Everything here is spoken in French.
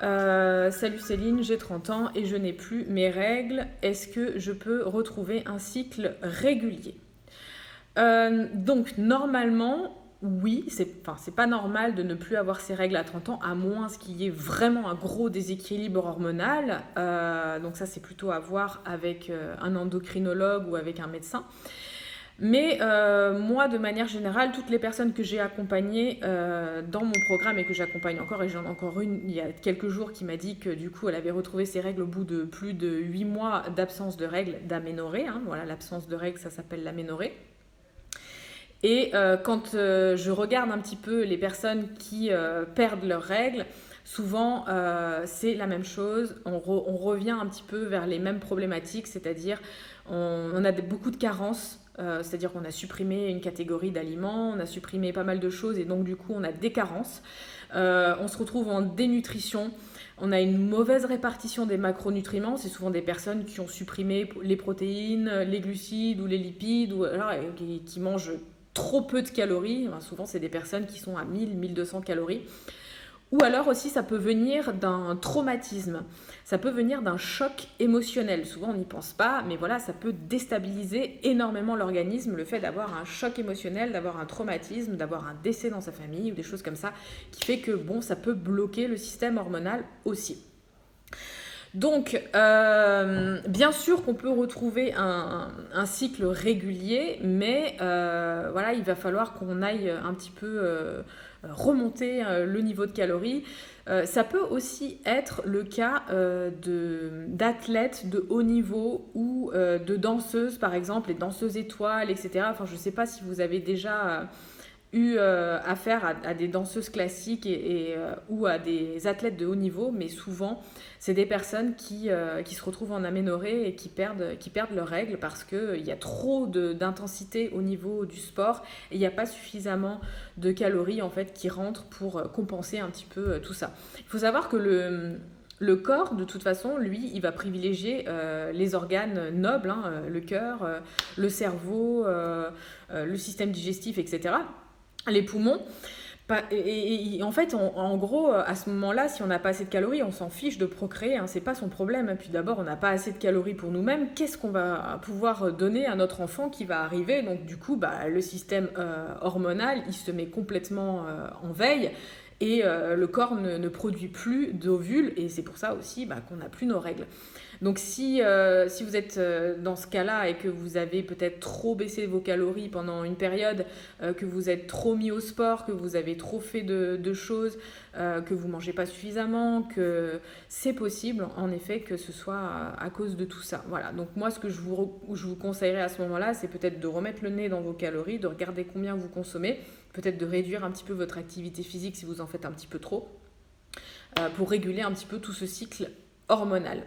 Salut Céline, j'ai 30 ans et je n'ai plus mes règles. Est-ce que je peux retrouver un cycle régulier? Donc normalement, oui, c'est pas normal de ne plus avoir ses règles à 30 ans, à moins qu'il y ait vraiment un gros déséquilibre hormonal. Donc ça, c'est plutôt à voir avec un endocrinologue ou avec un médecin. Mais moi, de manière générale, toutes les personnes que j'ai accompagnées dans mon programme et que j'accompagne encore, et j'en ai encore une il y a quelques jours qui m'a dit que du coup elle avait retrouvé ses règles au bout de plus de 8 mois d'absence de règles, d'aménorrhée. Hein, voilà, l'absence de règles, ça s'appelle l'aménorrhée. Et quand je regarde un petit peu les personnes qui perdent leurs règles, souvent c'est la même chose. On revient un petit peu vers les mêmes problématiques, c'est-à-dire on a beaucoup de carences. C'est-à-dire qu'on a supprimé une catégorie d'aliments, on a supprimé pas mal de choses et donc du coup on a des carences. On se retrouve en dénutrition, on a une mauvaise répartition des macronutriments. C'est souvent des personnes qui ont supprimé les protéines, les glucides ou les lipides, ou alors qui mangent trop peu de calories. Enfin, souvent, c'est des personnes qui sont à 1000-1200 calories. Ou alors aussi, ça peut venir d'un traumatisme. Ça peut venir d'un choc émotionnel. Souvent, on n'y pense pas, mais voilà, ça peut déstabiliser énormément l'organisme, le fait d'avoir un choc émotionnel, d'avoir un traumatisme, d'avoir un décès dans sa famille ou des choses comme ça, qui fait que, bon, ça peut bloquer le système hormonal aussi. Donc, bien sûr qu'on peut retrouver un cycle régulier, mais voilà, il va falloir qu'on aille un petit peu remonter le niveau de calories. Ça peut aussi être le cas d'athlètes de haut niveau ou de danseuses, par exemple, les danseuses étoiles, etc. Enfin, je ne sais pas si vous avez déjà eu affaire à des danseuses classiques ou à des athlètes de haut niveau, mais souvent c'est des personnes qui se retrouvent en aménorrhée et qui perdent leurs règles parce qu'il y a trop d'intensité au niveau du sport et il n'y a pas suffisamment de calories en fait qui rentrent pour compenser un petit peu tout ça. Il faut savoir que le corps, de toute façon, lui, il va privilégier les organes nobles, hein, le cœur, le cerveau, le système digestif, etc., les poumons. Et en fait, en gros, à ce moment-là, si on n'a pas assez de calories, on s'en fiche de procréer, hein, c'est pas son problème. Puis d'abord, on n'a pas assez de calories pour nous-mêmes. Qu'est-ce qu'on va pouvoir donner à notre enfant qui va arriver? Donc du coup, le système hormonal, il se met complètement en veille. Et le corps ne produit plus d'ovules, et c'est pour ça aussi qu'on n'a plus nos règles. Donc si vous êtes dans ce cas-là et que vous avez peut-être trop baissé vos calories pendant une période, que vous êtes trop mis au sport, que vous avez trop fait de choses, que vous ne mangez pas suffisamment, que c'est possible en effet que ce soit à cause de tout ça. Voilà, donc moi ce que je vous conseillerais à ce moment-là, c'est peut-être de remettre le nez dans vos calories, de regarder combien vous consommez, peut-être de réduire un petit peu votre activité physique si vous en faites un petit peu trop, pour réguler un petit peu tout ce cycle hormonal.